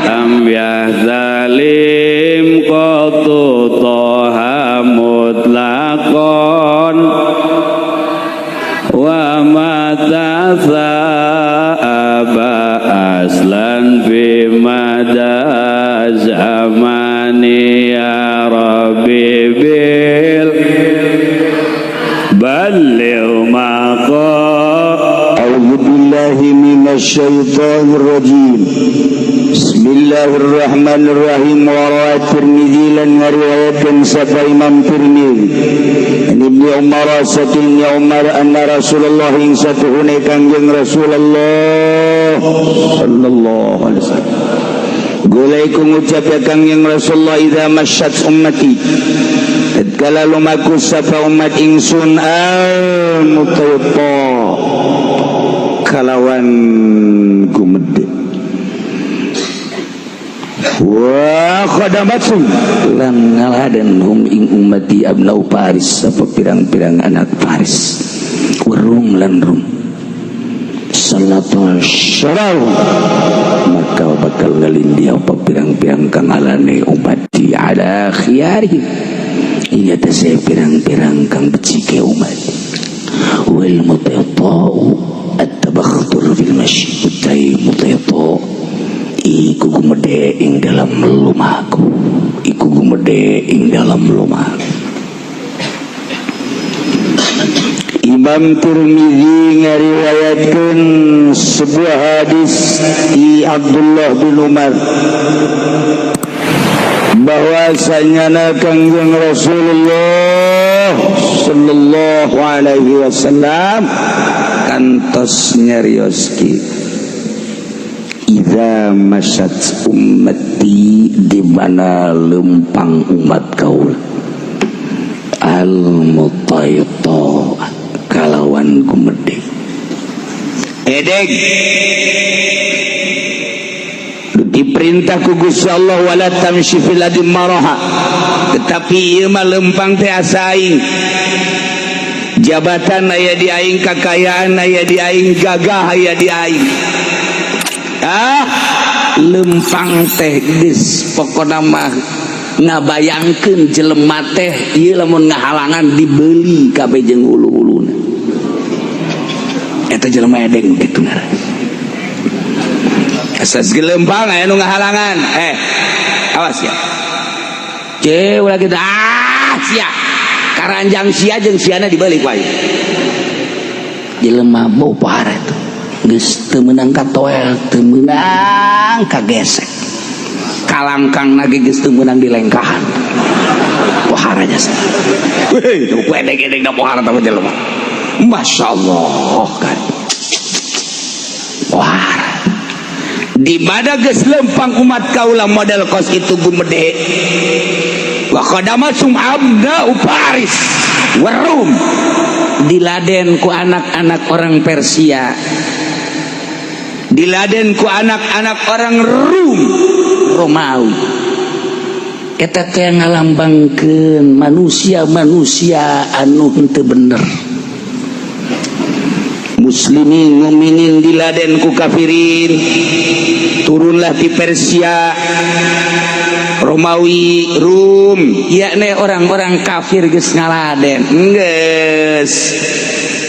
amyah zalim qatu toha mutlaqon wa mata sa'aba aslan fi mada zamani ya rabbi bil balil maqa a'udzu billahi minasyaitonir rajim. Bismillahirrahmanirrahim. Wa Tirmidzi lan ngariwayatkeun sapa Imam Tirmidzi Ibnu Umar saking Umar anna Rasulullah ing satuhune Kangjeng Rasulullah sallallahu alaihi wasallam golek ngucap ya Kangjeng Rasulullah idza masyat ummati tatkala lumaku sapa umat ingsun al mutayta kalawan gumede wa khadamatum lan ngaladen hum ing ummati abnau Paris apa pirang-pirang anak Paris warung lan rum salatu syarau maka bakal ngalindi apa pirang-pirang kangalane ummati ala khiyari ini atas pirang-pirang kang becike umat wal mutayta'u at-tabakhtur fil masjid utai mutayta' iku gumede ing dalam lumaku iku gumede ing dalam lumaku. Imam Tirmidzi ngariwayatkeun sebuah hadis di Abdullah bin Umar bahwasanya Kangjeng Rasulullah sallallahu alaihi wasallam kantos nyarioski idza masyat ummati di mana lempang umat kaul al mutayta kalawan gumede edeg diperintah ku Gusti Allah wala tamshi fil ardi maraha tetapi ieu mah lempang teh asaing jabatan aya di aing kakayaan aya di aing gagah aya di aing lempang teh geus pokona mah ngabayangkeun jelema teh ieu lamun ngahalangan dibeli kabeh jeung ulu-uluna eta jelema edeng kitu ngaran asas gelempang aya nu ngahalangan awas ya ulah kita sia karanjang sia jeung siana dibalik wae jelema bau parah itu geus teu meunang katoel teu meunang kagesek kalangkang nage geus teu meunang dilengkahan poharanya sah weh ku edek-edek da pohara tah jelema masyaallah kan pohara di mana geus lempang umat kaula model kos itu gumede wa qadamasum abna Paris warum diladen ku anak-anak orang Persia diladen ku anak-anak orang Romawi eta teh ngalambangkeun manusia-manusia anu henteu bener muslimin mukminin diladen ku kafirin turunlah di Persia Romawi Rum yakni orang-orang kafir geus ngaladen geus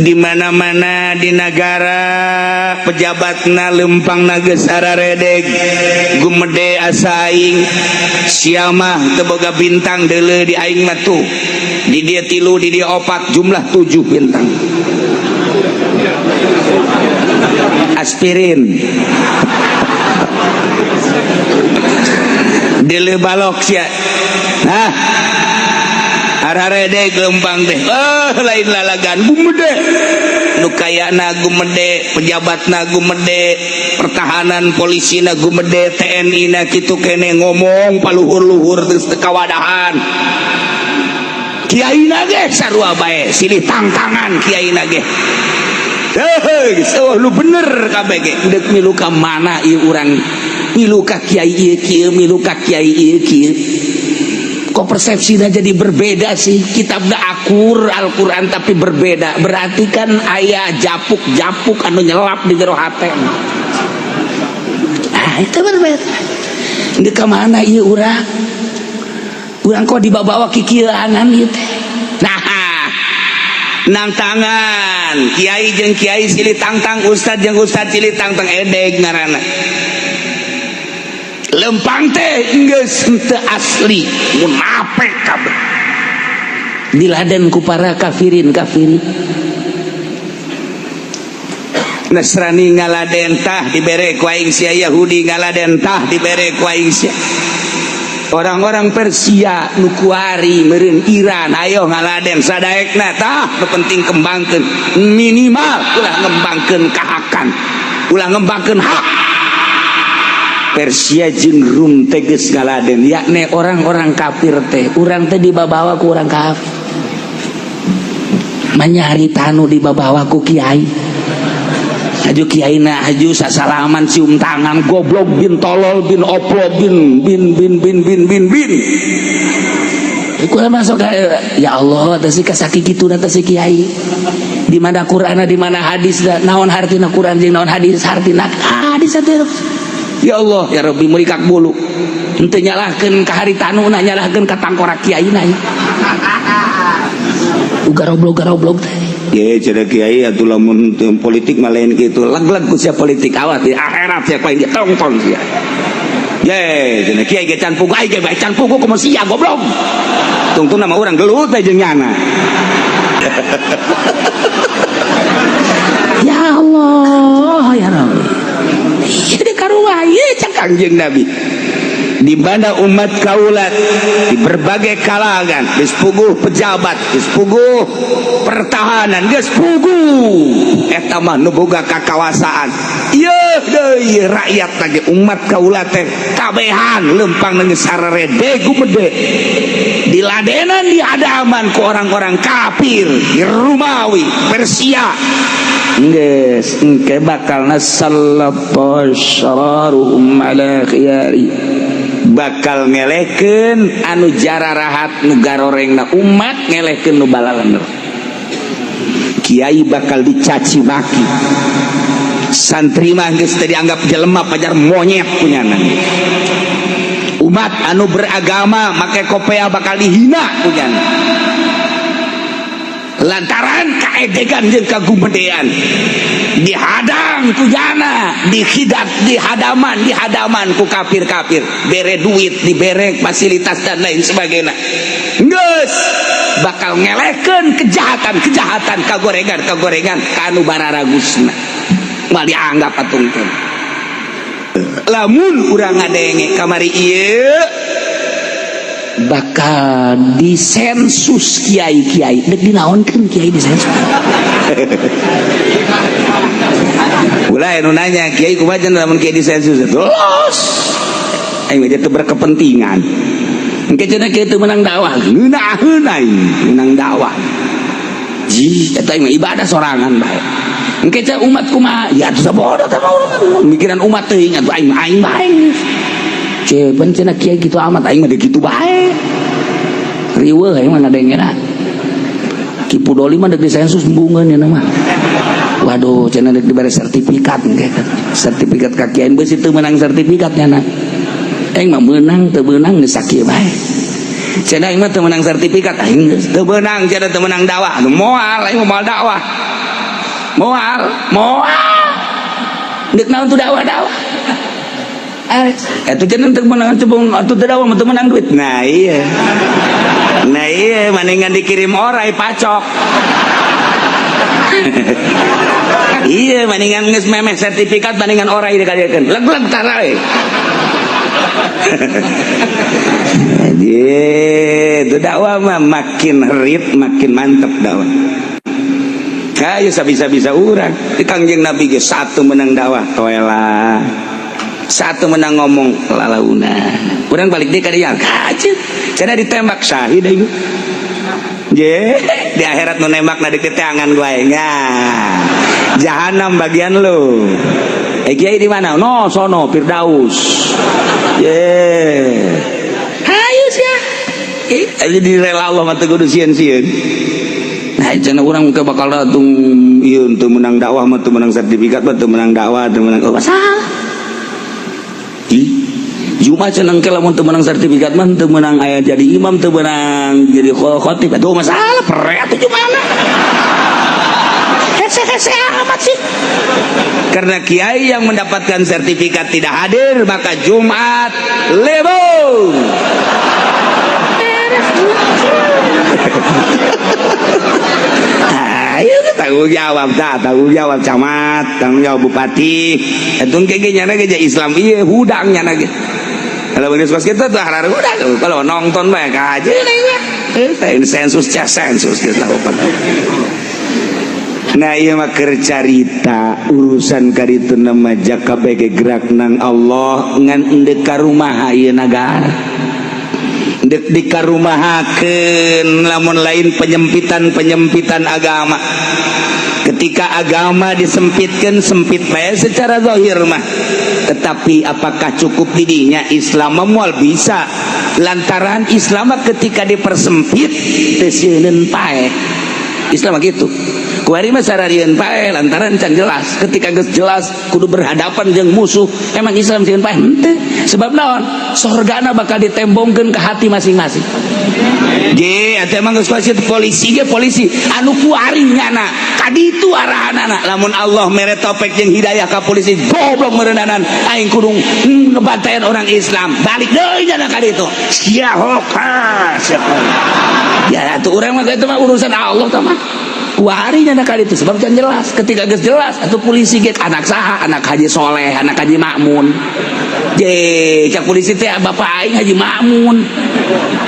di mana-mana di negara pejabatna lempangna geus araredeg gumede asaing siamah teu boga bintang deuleu di aing mah tuh di dia 3 di dia 4 jumlah 7 bintang aspirin deuleu balok sia ararede gelembang deh lain lalagan gumede nu kayana gumede pejabatna gumede pertahanan polisina gumede TNI na kitu kene ngomong paluhur-luhur geus teu kawadahan kiaina ge sarua bae silih tangtangan kiaina ge lu bener kabeh ge deuk milu ka mana ieu urang milu ka kiai ieu kieu milu ka kiai ieu kieu kok persepsinya jadi berbeda sih kitabna akur Al-Quran tapi berbeda berarti kan aya japuk-japuk anu nyelap di jero hate nah itu berbeda Di kemana ieu urang? Urang kok dibawa kikieuanan ieu teh. Nah, nang tangan kiai jeung kiai silih tangtang, ustad jeung ustad silih tangtang edeg ngaranna. Lempang teh geus teu asli, munafik kabeh. Diladen ku para kafirin. Nasrani ngaladen tah dibere ku aing sia, Yahudi ngaladen tah dibere ku aing sia. Orang-orang Persia nu kuari meureun Iran ayo ngaladen sadaekna tah nu penting kembangkeun minimal ulah ngembangkeun kahakan, ulah ngembangkeun hak. Persia jeung Rum teh geus ngaladen yakni orang-orang kafir teh, urang teh dibabawa ku urang kafir. Manyari tanu dibabawa ku kiai. Aju kiaina aju sasalaman cium tangan goblok bin tolol bin oplo bin iku masuk ya Allah teh si kasaki kituna teh si kiai di mana Qur'ana di mana hadis naon hartina Qur'an jeung naon hadis hartina hadis teh ya Allah ya Rabbi meuli kakbulu henteu nyalahkeun ka haritanuna nyalahkeun ka tangkorak kiaina garoblok teh. Ya cenah kiai atuh lamun politik mah lain kitu. Leg-leg ku sia politik awat di akhirat sia paling ditongtong sia. Ye cenah kiai ge can pugu ai ge bae can pugu komo sia goblok. Tungtung nama urang gelut teh jeung nyana. Ya Allah ya Rabbi. Jadi karuah ieu cak Kangjeng Nabi. Di mana umat kaulat di berbagai kalangan geus puguh pejabat, geus puguh pertahanan, geus puguh eta mah nu boga kakawasaan. Ieu deui rakyat lagi umat kaulat teh kabehan lempang geus sarerede gumede. Diladenan di hadaman ku orang-orang kafir, di Romawi, Persia. Geus engke bakal nasallallahu syararuhum ala khiyari. Bakal ngelehkeun anu jararahat nu garorengna umat ngelehkeun nu balalener. Kiai bakal dicaci maki. Santri mah geus teu dianggap jelema pajar monyet punyana. Umat anu beragama make kopea bakal dihina punyana. Lantaran kaedegan jeung kagumedean dihadang ku jana, dihadaman ku kafir-kafir, bere duit, dibere fasilitas dan lain sebagainya. Geus bakal ngelehkeun kejahatan kagorengan kanu bararagusna. Moal dianggap atungkeun. Lamun urang ngadenge kamari ieu bakal disensus kiai-kiai dek dinaonkeun kiai disensus. Ulah anu nanya kiai kumaha lamun kiai disensus los aing mah teu berkepentingan engke cenah kiai teu menang dakwah ngeunaheun aing menang dakwah ji eta mah ibadah sorangan bae engke cenah umat kumaha ya atuh sabodo teh mikiran umat teuing atuh aing bae cepen cenah kiai kitu amat aing mah kitu bae riweuh aing mah ngadengena Kipu Doli mah deuk disensus mbungeun nya mah. Waduh cenah deuk dibere sertifikat engke sertifikat ka kiai beus teu menang sertifikat nya na. Aing mah meunang teu meunang geus sakieu bae. Cenah aing mah teu menang sertifikat aing geus teu meunang cenah teu menang dakwah. Moal aing moal dakwah. Moal. Deuk naon tu dakwah. Itu cenah teu menang cebong atuh teu dakwah mah teu menang duit. Nah iya mendingan dikirim orai pacok. Iya mendingan geus memeh sertifikat mendingan orai dikalieukeun leg-leg tara we. Jadi dakwah mah makin rit makin mantep dakwah. Kayu sabisa-bisa urang di Kangjeng Nabi ge satu menang dakwah toela. Satu menang ngomong lalauna. Urang balik deui ka dieu kajeut. Cenah ditembak syahid aing. Ye, di akhirat nu nembakna di teangan gua aing. Jahanam bagian lu. Kiai di mana? No, sono Firdaus. Ye. Hayu sia. Jadi rela Allah mah teu kudu sieun-sieun. Nah, cenah urang ke bakal datung ieu teu menang dakwah mah teu menang sertifikat mah teu menang dakwah teu menang masalah. Jumat cenang ke lamun teu menang sertifikat mah teu menang aya jadi imam, teu menang jadi khotib, itu masalah pere atuh Jumat. Hese amat sih. Karena kiai yang mendapatkan sertifikat tidak hadir, maka Jumat lebong. Ayo tanggung jawab camat, tanggung jawab bupati. Itu kayaknya geus Islam ieu hudangnya lagi. Kalau bener kita tuh harar hudang. Kalau nonton bae ka aja nya. Sensus kita lakukan. Nah iya mah keur carita urusan kaditu nama jakabe gerak nang Allah ngan endek ka rumah ieu negara. Dek di karumahakeun lamun lain penyempitan agama. Ketika agama disempitkan, sempit bae secara zahir mah, tetapi apakah cukup didinya Islam moal bisa lantaran Islam ketika dipersempit teu sieun pae. Islam gitu. Kuari mah sararieun pae lantaran can jelas. Ketika geus jelas kudu berhadapan jeung musuh. Emang Islam sieun pae henteu. Sebab naon? Sorgana bakal ditembongkeun ke hati masing-masing. Ge, atuh emang geus polisi ge polisi anu kuari nyana. Kaditu arahanana. Lamun Allah mere topek jeung hidayah ka polisi goblok meureundanan aing kudu ngebantayan orang Islam. Balik deui nyana kaditu. Sia hoka. Ya atuh urang mah itu mah urusan Allah tah mah. Kuarinya nak kali itu sebab jangan jelas. Ketika geus jelas atau polisi get anak saha, anak Haji Soleh, anak Haji Makmun. Cak polisi teh bapak aing Haji Makmun.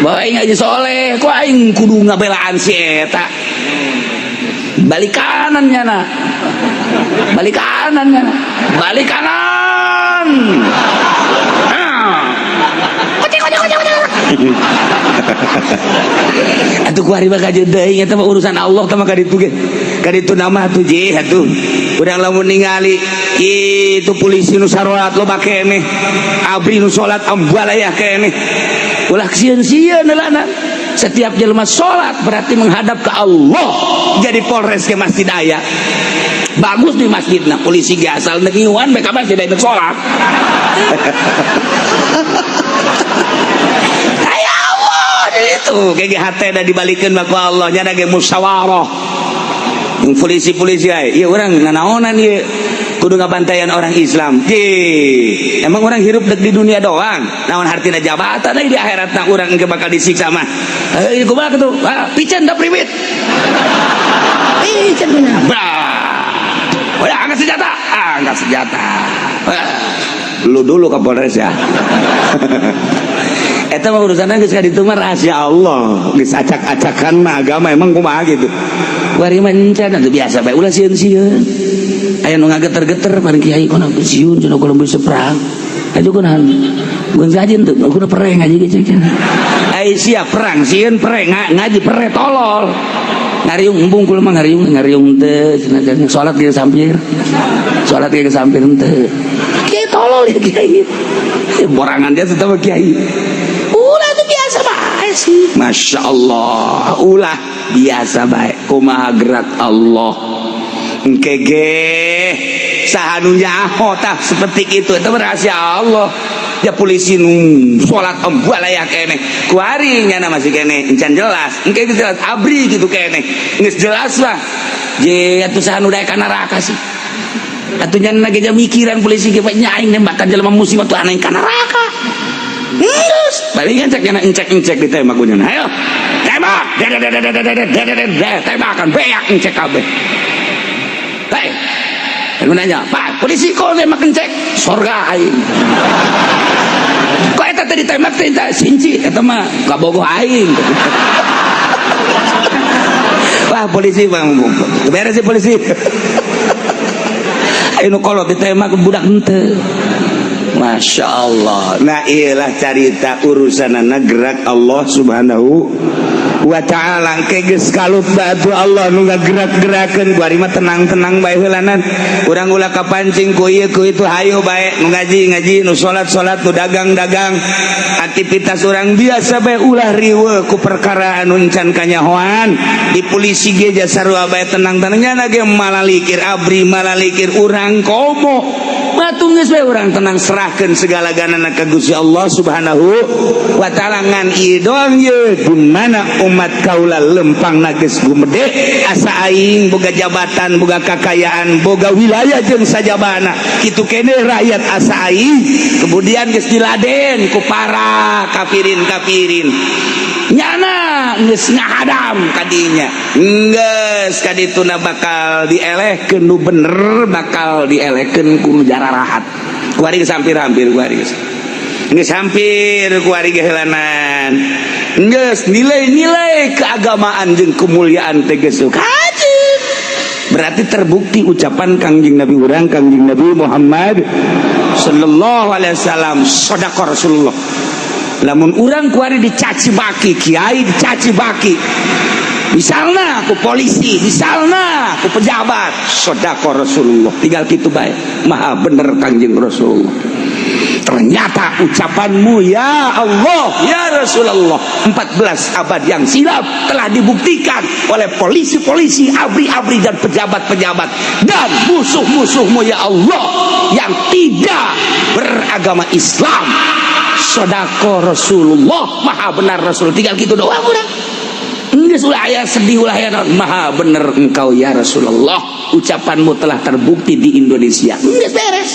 Bapak aing Haji Soleh, ku aing kudu ngabelaan si eta. Balik kanan nya. Balik kanan. Atuh kuari mah kajeun deui eta mah urusan Allah tah mah kaditu ge. Kaditu nama atuh je atuh. Urang lamun ningali kitu polisi nu sarolat loba keneh. Abri nu salat ambal aya keneh. Ulah sieun-sieun heulana. Setiap jelema salat berarti menghadap ke Allah. Jadi Polres ke masjid aya. Bagus di masjidna polisi ge asal ngiuan bae ka masjid aya salat. Itu GGHT dah dibalikin baku Allah nya ada musyawarah yang polisi-polisi iya orang nanaonan iya kudu ngabantayan orang Islam emang orang hirup di dunia doang naon hartina jabatan di akhirat nak orang engke bakal disiksa mah kumaha tuh pican da priwit pican bener udah angkat senjata lu dulu Kapolres ya. Eta mah urusanna geus kaditu mah rahasia Allah. Geus acak-acakan mah agama emang kumaha gitu. Kuari mah encan atuh biasa bae ulah sieun-sieun. Aya nu ngageter-geter bari kiai kuna sieun cenah kudu bisa perang. Aju kunahan. Gun sajin teu kudu pereng ngaji ge ceuk. Ai sia perang sieun pereng ngaji pere tolol. Ngariung embung kula mah ngariung teu cenah salat ge sampir. Salat ge sampir teu. Kiai tolol ya kiai. Borangan dia tetap kiai. Ulah itu biasa baik sih. Masya Allah. Ulah biasa baik. Kumaha gerak Allah. Engkege sahanunya tah seperti itu. Itu rahasia Allah. Ya polisi sholat ambal aya kene. Kuari nyana masih kene. Encan jelas. Engkege jelas. Abri gitu kene. Nges jelas lah. Je atuh sahanu daya ka neraka sih. Atuh nyana lagi mikiran polisi ge nyaing nembakan jelema musibah tuh aneh ka neraka. Terus paling ngecek nyana ngecek ditembak kunyana. Ayo tembak. Tembakan beak ngecek kabeh. Hei, aku nanya, Pak, polisi kok tembak ngecek? Sorga aing. Kok eta tadi tembak teh sinci eta mah kabogoh aing. Wah, polisi Bang. Beres sih polisi. Ayo kalau ditembak budak henteu. Masya Allah. Nah iyalah cerita urusan gerak Allah subhanahu wa ta'ala. Keges kalut batu Allah nu gerak-gerakan kuari mah tenang-tenang bae heulanan. Urang ulah kapancing ku ieu ku itu hayu bae nu ngaji nu salat nu dagang aktivitas orang biasa bae ulah riweuh ku perkara anu encan kanyahoan. Di polisi ge sarua bae tenang-tenangnya ge malalikir abri malalikir urang komo matung geus we urang tenang serahkeun segala-galana ka Gusti Allah Subhanahu wa taala ngan ieu doang ye di mana umat kaula lempangna geus gumede asa aing boga jabatan boga kakayaan boga wilayah jeung sajabana kitu kene rakyat asa aing kemudian geus diladen ku para kafirin nyana geus ngahadam kadinya geus kadituna bakal dielehkeun nu bener bakal dielehkeun ku nu jararahat kuari geus hampir-hampir kuari geus hampir kuari geulanan geus nilai-nilai keagamaan jeung kemuliaan teh geus kaji berarti terbukti ucapan Kangjeng Nabi urang Kangjeng Nabi Muhammad sallallahu alaihi wasallam sadaqa Rasulullah. Lamun urang kuari dicaci baki kiai dicaci baki misalna aku polisi misalna aku pejabat sadaqa Rasulullah tinggal kitu bae maha bener Kangjeng Rasulullah. Ternyata ucapanmu ya Allah ya Rasulullah 14 abad yang silam telah dibuktikan oleh polisi-polisi abri-abri dan pejabat-pejabat dan musuh-musuhmu ya Allah yang tidak beragama Islam. Sodako Rasulullah maha benar Rasul tinggal gitu doang udah geus ulah aya sedih ulah aya maha bener engkau ya Rasulullah ucapanmu telah terbukti di Indonesia geus beres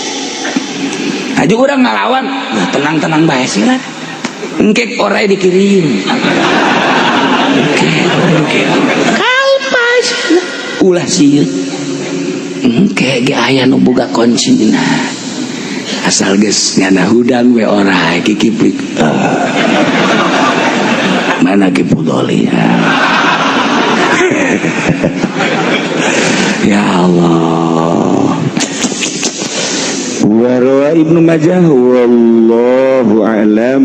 aja urang ngalawan nah, tenang-tenang bae sih lah engke orai dikirim kalpas ulah sieun engke ge aya nu boga kuncina asal geus ngana hudang we orai kikipik mana ki pudoli ya Allah wa rawa Ibnu Majah wallahu a'lam.